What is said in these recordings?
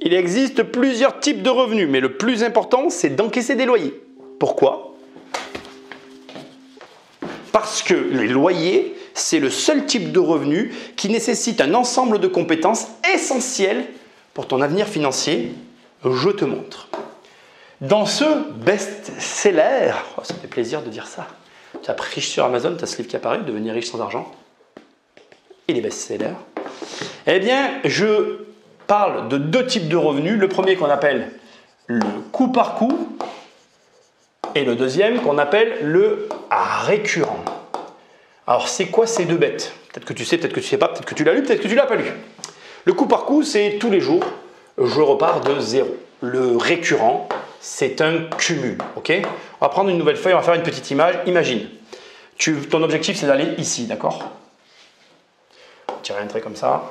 Il existe plusieurs types de revenus, mais le plus important, c'est d'encaisser des loyers. Pourquoi? Parce que les loyers, c'est le seul type de revenu qui nécessite un ensemble de compétences essentielles pour ton avenir financier. Je te montre. Dans ce best-seller, oh, ça me fait plaisir de dire ça. Tu as riche sur Amazon, tu as ce livre qui apparaît, Devenir riche sans argent. Et les best-sellers. Eh bien, je parle de deux types de revenus. Le premier qu'on appelle le coup par coup et le deuxième qu'on appelle le récurrent. Alors, c'est quoi ces deux bêtes? Peut-être que tu sais, peut-être que tu ne sais pas, peut-être que tu l'as lu, peut-être que tu ne l'as pas lu. Le coup par coup, c'est tous les jours, je repars de zéro. Le récurrent, c'est un cumul. Okay, on va prendre une nouvelle feuille, on va faire une petite image. Imagine, ton objectif, c'est d'aller ici, d'accord? Tu vas entrer comme ça.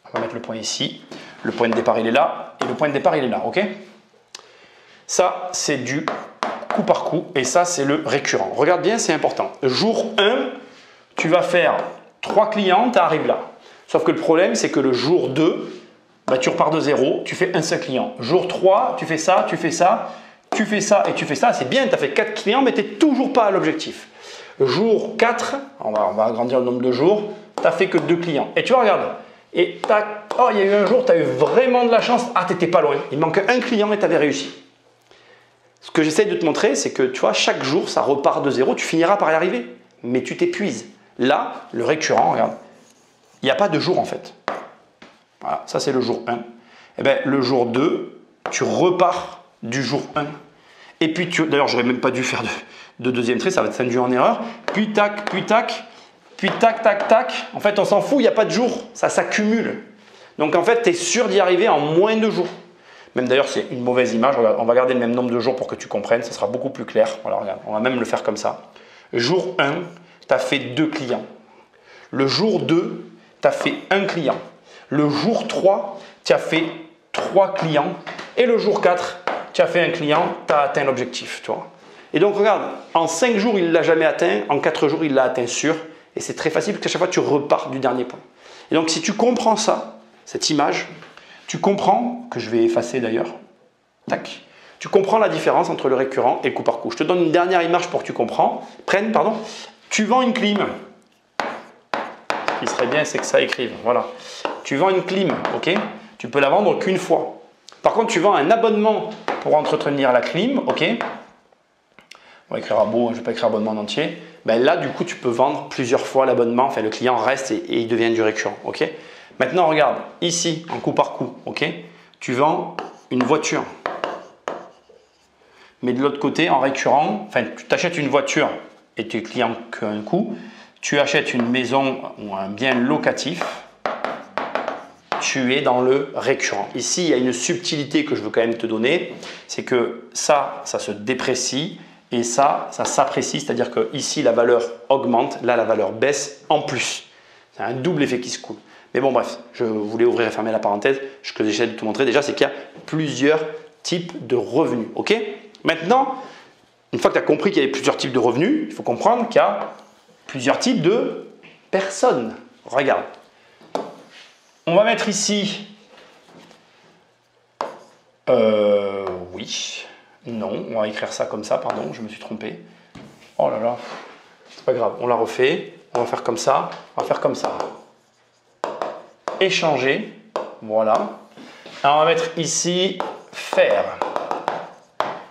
On va mettre le point ici. Le point de départ, il est là. Et le point de départ, il est là. Ok? Ça, c'est du coup par coup. Et ça, c'est le récurrent. Regarde bien, c'est important. Jour 1, tu vas faire 3 clients, tu arrives là. Sauf que le problème, c'est que le jour 2, bah, tu repars de zéro, tu fais un seul client. Jour 3, tu fais ça, tu fais ça, tu fais ça et tu fais ça. C'est bien, tu as fait 4 clients, mais tu n'es toujours pas à l'objectif. Jour 4, on va agrandir le nombre de jours, tu n'as fait que 2 clients. Et tu vois, regarde. Et tac, oh, il y a eu un jour, tu as eu vraiment de la chance. Ah, tu n'étais pas loin. Il manque un client et tu avais réussi. Ce que j'essaie de te montrer, c'est que tu vois, chaque jour, ça repart de zéro. Tu finiras par y arriver. Mais tu t'épuises. Là, le récurrent, regarde, il n'y a pas de jour en fait. Voilà, ça c'est le jour 1. Et bien, le jour 2, tu repars du jour 1. Et puis, d'ailleurs, j'aurais même pas dû faire de deuxième trait, ça va être induit en erreur. Puis tac, puis tac. Puis tac, tac, tac. En fait, on s'en fout, il n'y a pas de jour. Ça s'accumule. Donc, en fait, tu es sûr d'y arriver en moins de jours. Même d'ailleurs, c'est une mauvaise image. On va garder le même nombre de jours pour que tu comprennes. Ça sera beaucoup plus clair. Voilà, regarde, on va même le faire comme ça. Jour 1, tu as fait 2 clients. Le jour 2, tu as fait 1 client. Le jour 3, tu as fait 3 clients. Et le jour 4, tu as fait 1 client. Tu as atteint l'objectif. Et donc, regarde, en 5 jours, il ne l'a jamais atteint. En 4 jours, il l'a atteint sûr. Et c'est très facile parce qu'à chaque fois, tu repars du dernier point. Et donc, si tu comprends ça, cette image, tu comprends, que je vais effacer d'ailleurs, tac, tu comprends la différence entre le récurrent et le coup par coup. Je te donne une dernière image pour que tu prennes. Tu vends une clim. Ce qui serait bien, c'est que ça écrive. Voilà. Tu vends une clim, ok? Tu peux la vendre qu'une fois. Par contre, tu vends un abonnement pour entretenir la clim, ok? On va écrire à bout, je ne vais pas écrire abonnement en entier. Ben là, du coup, tu peux vendre plusieurs fois l'abonnement. Enfin, le client reste et il devient du récurrent. Ok? Maintenant, regarde, ici, en coup par coup, ok? Tu vends une voiture. Mais de l'autre côté, en récurrent, enfin, tu t'achètes une voiture et tu es client qu'un coup. Tu achètes une maison ou un bien locatif. Tu es dans le récurrent. Ici, il y a une subtilité que je veux quand même te donner. C'est que ça se déprécie. Et ça s'apprécie, c'est-à-dire que ici la valeur augmente, là la valeur baisse en plus. C'est un double effet qui se coule. Mais bon bref, je voulais ouvrir et fermer la parenthèse. Ce que j'essaie de te montrer déjà, c'est qu'il y a plusieurs types de revenus. Ok? Maintenant, une fois que tu as compris qu'il y a plusieurs types de revenus, il faut comprendre qu'il y a plusieurs types de personnes. Regarde. On va mettre ici... oui... Non, on va écrire ça comme ça, pardon, je me suis trompé. Oh là là, c'est pas grave, on la refait. On va faire comme ça, on va faire comme ça. Échanger, voilà. Alors on va mettre ici, faire.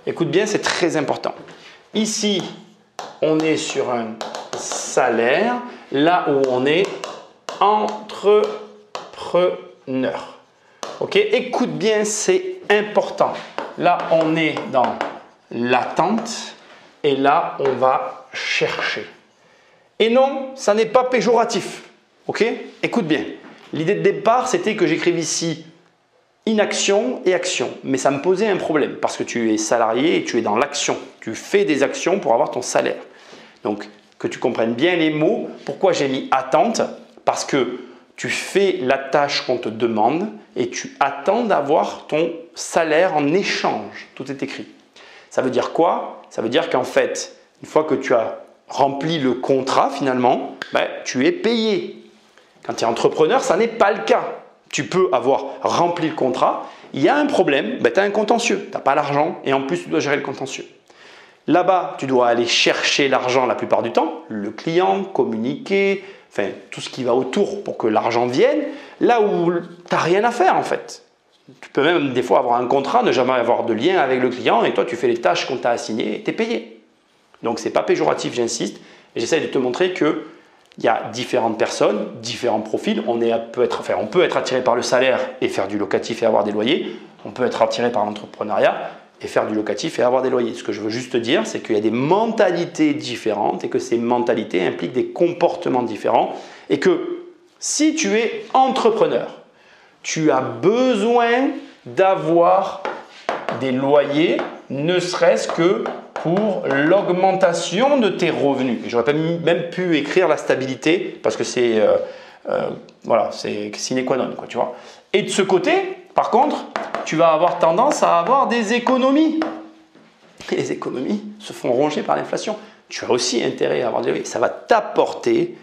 Écoute bien, c'est très important. Ici, on est sur un salaire, là où on est entrepreneur. Ok, écoute bien, c'est important. Là, on est dans l'attente et là, on va chercher. Et non, ça n'est pas péjoratif. Ok? Écoute bien. L'idée de départ, c'était que j'écrive ici inaction et action. Mais ça me posait un problème parce que tu es salarié et tu es dans l'action. Tu fais des actions pour avoir ton salaire. Donc, que tu comprennes bien les mots. Pourquoi j'ai mis attente? Parce que tu fais la tâche qu'on te demande et tu attends d'avoir ton salaire en échange. Tout est écrit. Ça veut dire quoi? Ça veut dire qu'en fait, une fois que tu as rempli le contrat finalement, ben, tu es payé. Quand tu es entrepreneur, ça n'est pas le cas. Tu peux avoir rempli le contrat il y a un problème, ben, tu as un contentieux, tu n'as pas l'argent et en plus tu dois gérer le contentieux. Là-bas, tu dois aller chercher l'argent la plupart du temps, le client, communiquer, enfin tout ce qui va autour pour que l'argent vienne, là où tu n'as rien à faire en fait. Tu peux même des fois avoir un contrat, ne jamais avoir de lien avec le client et toi tu fais les tâches qu'on t'a assignées et tu es payé. Donc ce n'est pas péjoratif, j'insiste, et j'essaie de te montrer qu'il y a différentes personnes, différents profils, on peut être attiré par le salaire et faire du locatif et avoir des loyers, on peut être attiré par l'entrepreneuriat et faire du locatif et avoir des loyers. Ce que je veux juste te dire, c'est qu'il y a des mentalités différentes et que ces mentalités impliquent des comportements différents et que si tu es entrepreneur, tu as besoin d'avoir des loyers, ne serait-ce que pour l'augmentation de tes revenus. J'aurais même pu écrire la stabilité parce que c'est sine qua non, quoi, tu vois. Et de ce côté, par contre, tu vas avoir tendance à avoir des économies. Et les économies se font ronger par l'inflation. Tu as aussi intérêt à avoir des loyers. Ça va t'apporter,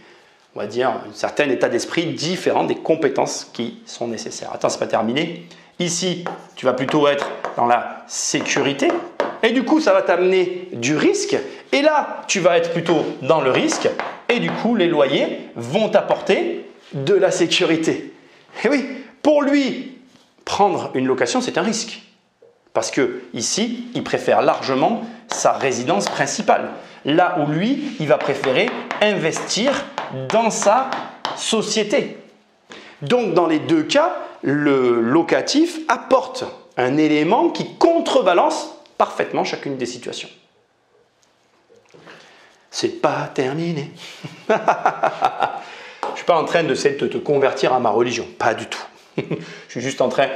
on va dire, un certain état d'esprit différent des compétences qui sont nécessaires. Attends, c'est pas terminé. Ici, tu vas plutôt être dans la sécurité. Et du coup, ça va t'amener du risque. Et là, tu vas être plutôt dans le risque. Et du coup, les loyers vont t'apporter de la sécurité. Et oui, pour lui, prendre une location, c'est un risque. Parce que ici, il préfère largement sa résidence principale. Là où lui, il va préférer investir dans sa société. Donc, dans les deux cas, le locatif apporte un élément qui contrebalance parfaitement chacune des situations. C'est pas terminé. Je ne suis pas en train de te convertir à ma religion, pas du tout. Je suis juste en train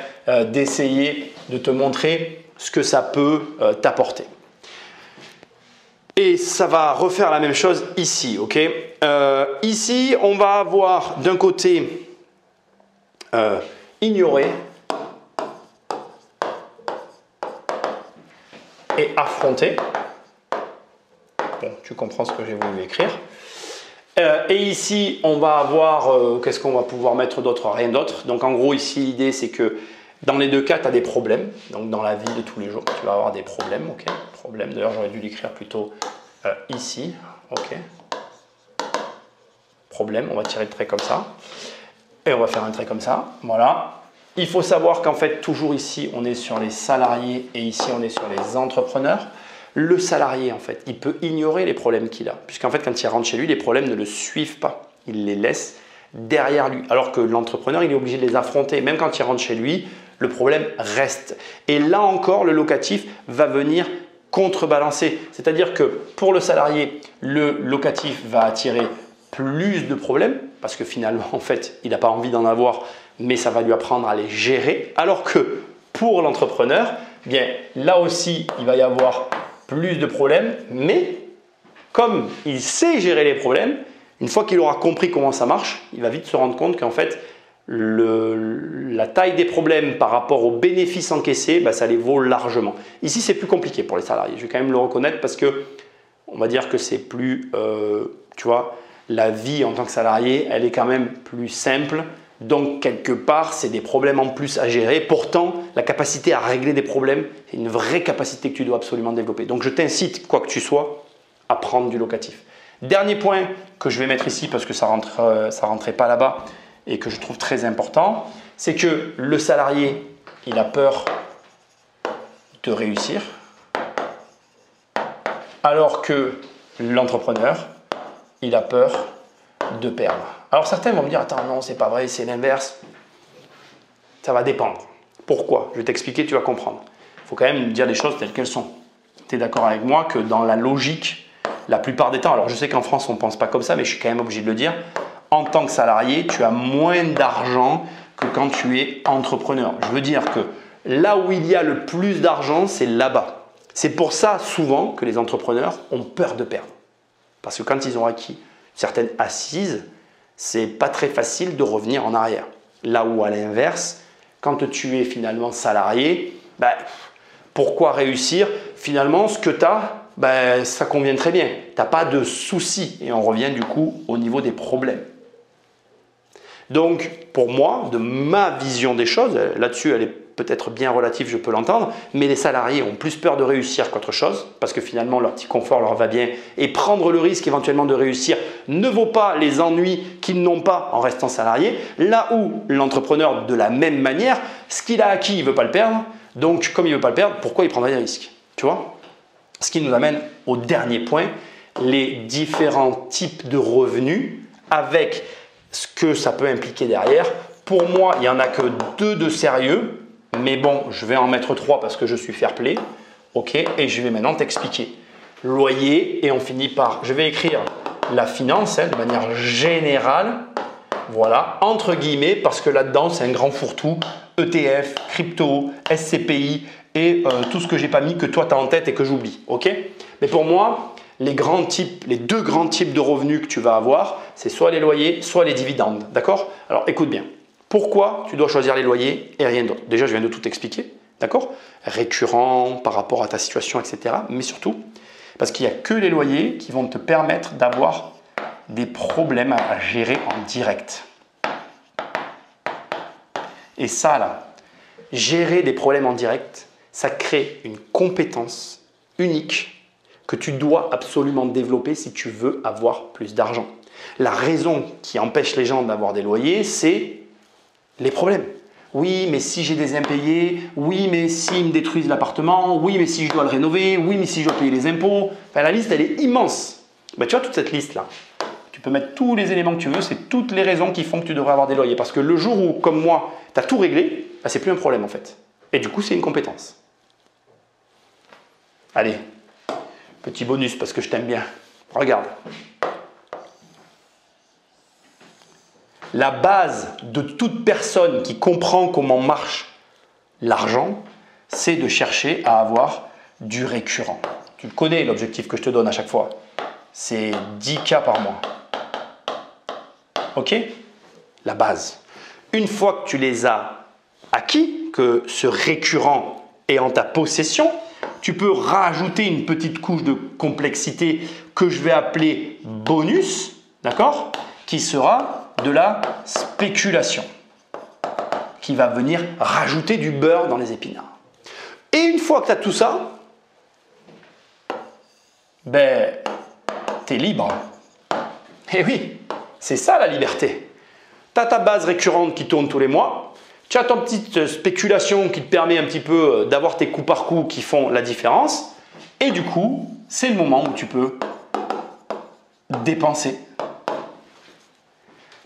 d'essayer de te montrer ce que ça peut t'apporter. Et ça va refaire la même chose ici, ok? Ici, on va avoir d'un côté ignorer et affronter. Bon, tu comprends ce que j'ai voulu écrire. Et ici, on va avoir, qu'est-ce qu'on va pouvoir mettre d'autre? Rien d'autre. Donc en gros, ici, l'idée, c'est que dans les deux cas, tu as des problèmes. Donc dans la vie de tous les jours, tu vas avoir des problèmes. Ok, problème. D'ailleurs, j'aurais dû l'écrire plutôt ici. Ok. Problème, on va tirer le trait comme ça. Et on va faire un trait comme ça. Voilà. Il faut savoir qu'en fait, toujours ici, on est sur les salariés et ici, on est sur les entrepreneurs. Le salarié, en fait, il peut ignorer les problèmes qu'il a. Puisqu'en fait, quand il rentre chez lui, les problèmes ne le suivent pas. Il les laisse derrière lui. Alors que l'entrepreneur, il est obligé de les affronter. Même quand il rentre chez lui, le problème reste. Et là encore, le locatif va venir contrebalancer. C'est-à-dire que pour le salarié, le locatif va attirer plus de problèmes parce que finalement, en fait, il n'a pas envie d'en avoir, mais ça va lui apprendre à les gérer. Alors que pour l'entrepreneur, bien là aussi, il va y avoir plus de problèmes, mais comme il sait gérer les problèmes, une fois qu'il aura compris comment ça marche, il va vite se rendre compte qu'en fait, la taille des problèmes par rapport aux bénéfices encaissés, bah, ça les vaut largement. Ici, c'est plus compliqué pour les salariés. Je vais quand même le reconnaître parce que on va dire que c'est plus, tu vois, la vie en tant que salarié, elle est quand même plus simple. Donc, quelque part, c'est des problèmes en plus à gérer. Pourtant, la capacité à régler des problèmes, c'est une vraie capacité que tu dois absolument développer. Donc, je t'incite, quoi que tu sois, à prendre du locatif. Dernier point que je vais mettre ici parce que ça rentrait pas là-bas et que je trouve très important, c'est que le salarié, il a peur de réussir, alors que l'entrepreneur, il a peur de perdre. Alors certains vont me dire, attends, non, c'est pas vrai, c'est l'inverse. Ça va dépendre. Pourquoi? Je vais t'expliquer, tu vas comprendre. Il faut quand même dire les choses telles qu'elles sont. Tu es d'accord avec moi que dans la logique, la plupart des temps, alors je sais qu'en France, on ne pense pas comme ça, mais je suis quand même obligé de le dire, en tant que salarié, tu as moins d'argent que quand tu es entrepreneur. Je veux dire que là où il y a le plus d'argent, c'est là-bas. C'est pour ça, souvent, que les entrepreneurs ont peur de perdre. Parce que quand ils ont acquis certaines assises, c'est pas très facile de revenir en arrière. Là où à l'inverse, quand tu es finalement salarié, ben, pourquoi réussir? Finalement, ce que tu as, ben, ça convient très bien. Tu n'as pas de soucis. Et on revient du coup au niveau des problèmes. Donc, pour moi, de ma vision des choses, là-dessus, elle est peut-être bien relatif, je peux l'entendre, mais les salariés ont plus peur de réussir qu'autre chose parce que finalement leur petit confort leur va bien et prendre le risque éventuellement de réussir ne vaut pas les ennuis qu'ils n'ont pas en restant salariés. Là où l'entrepreneur, de la même manière, ce qu'il a acquis, il ne veut pas le perdre. Donc, comme il ne veut pas le perdre, pourquoi il prendrait des risques? Tu vois? Ce qui nous amène au dernier point, les différents types de revenus avec ce que ça peut impliquer derrière. Pour moi, il n'y en a que 2 de sérieux, mais bon, je vais en mettre 3 parce que je suis fair play. Ok, et je vais maintenant t'expliquer. Loyer, et on finit par, je vais écrire la finance de manière générale, voilà, entre guillemets, parce que là-dedans, c'est un grand fourre-tout, ETF, crypto, SCPI et tout ce que j'ai pas mis, que toi tu as en tête et que j'oublie. Ok, mais pour moi, les 2 grands types de revenus que tu vas avoir, c'est soit les loyers, soit les dividendes. D'accord? Alors écoute bien. Pourquoi tu dois choisir les loyers et rien d'autre? Déjà, je viens de tout expliquer. D'accord? Récurrent par rapport à ta situation, etc. Mais surtout, parce qu'il n'y a que les loyers qui vont te permettre d'avoir des problèmes à gérer en direct. Et ça, là, gérer des problèmes en direct, ça crée une compétence unique que tu dois absolument développer si tu veux avoir plus d'argent. La raison qui empêche les gens d'avoir des loyers, c'est les problèmes. Oui, mais si j'ai des impayés, oui, mais s'ils me détruisent l'appartement, oui, mais si je dois le rénover, oui, mais si je dois payer les impôts. Enfin, la liste, elle est immense. Ben, tu vois toute cette liste-là. Tu peux mettre tous les éléments que tu veux, c'est toutes les raisons qui font que tu devrais avoir des loyers. Parce que le jour où, comme moi, tu as tout réglé, ben, c'est plus un problème en fait. Et du coup, c'est une compétence. Allez, petit bonus parce que je t'aime bien. Regarde. La base de toute personne qui comprend comment marche l'argent, c'est de chercher à avoir du récurrent. Tu connais l'objectif que je te donne à chaque fois. C'est 10K par mois. Ok? La base. Une fois que tu les as acquis, que ce récurrent est en ta possession, tu peux rajouter une petite couche de complexité que je vais appeler bonus, d'accord? Qui sera de la spéculation, qui va venir rajouter du beurre dans les épinards. Et une fois que tu as tout ça, ben, tu es libre. Et oui, c'est ça la liberté. Tu as ta base récurrente qui tourne tous les mois, tu as ta petite spéculation qui te permet un petit peu d'avoir tes coups par coup qui font la différence, et du coup, c'est le moment où tu peux dépenser.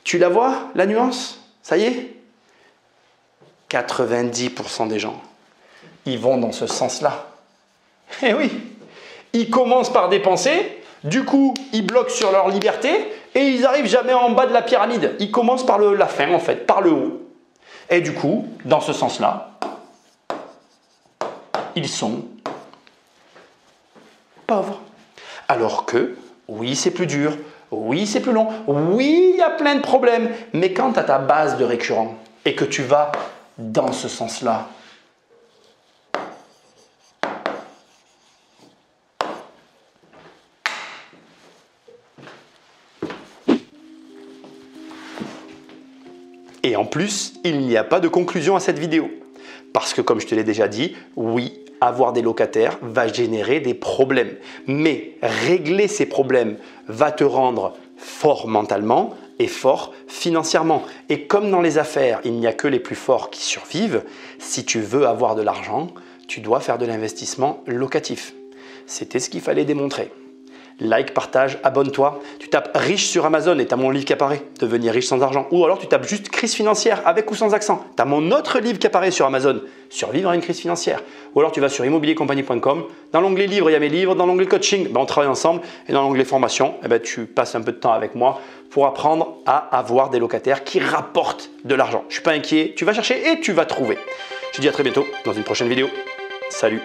Tu la vois, la nuance? Ça y est? 90% des gens, ils vont dans ce sens-là. Eh oui, ils commencent par dépenser, du coup, ils bloquent sur leur liberté et ils n'arrivent jamais en bas de la pyramide. Ils commencent par la fin, en fait, par le haut. Et du coup, dans ce sens-là, ils sont pauvres. Alors que, oui, c'est plus dur. Oui, c'est plus long. Oui, il y a plein de problèmes. Mais quand tu as ta base de récurrent et que tu vas dans ce sens-là, et en plus, il n'y a pas de conclusion à cette vidéo. Parce que comme je te l'ai déjà dit, oui, avoir des locataires va générer des problèmes. Mais régler ces problèmes va te rendre fort mentalement et fort financièrement. Et comme dans les affaires, il n'y a que les plus forts qui survivent, si tu veux avoir de l'argent, tu dois faire de l'investissement locatif. C'était ce qu'il fallait démontrer. Like, partage, abonne-toi. Tu tapes riche sur Amazon et tu as mon livre qui apparaît, Devenir riche sans argent. Ou alors tu tapes juste crise financière avec ou sans accent. Tu as mon autre livre qui apparaît sur Amazon, Survivre à une crise financière. Ou alors tu vas sur immobiliercompagnie.com. Dans l'onglet livres, il y a mes livres. Dans l'onglet coaching, on travaille ensemble. Et dans l'onglet formation, tu passes un peu de temps avec moi pour apprendre à avoir des locataires qui rapportent de l'argent. Je ne suis pas inquiet. Tu vas chercher et tu vas trouver. Je te dis à très bientôt dans une prochaine vidéo. Salut!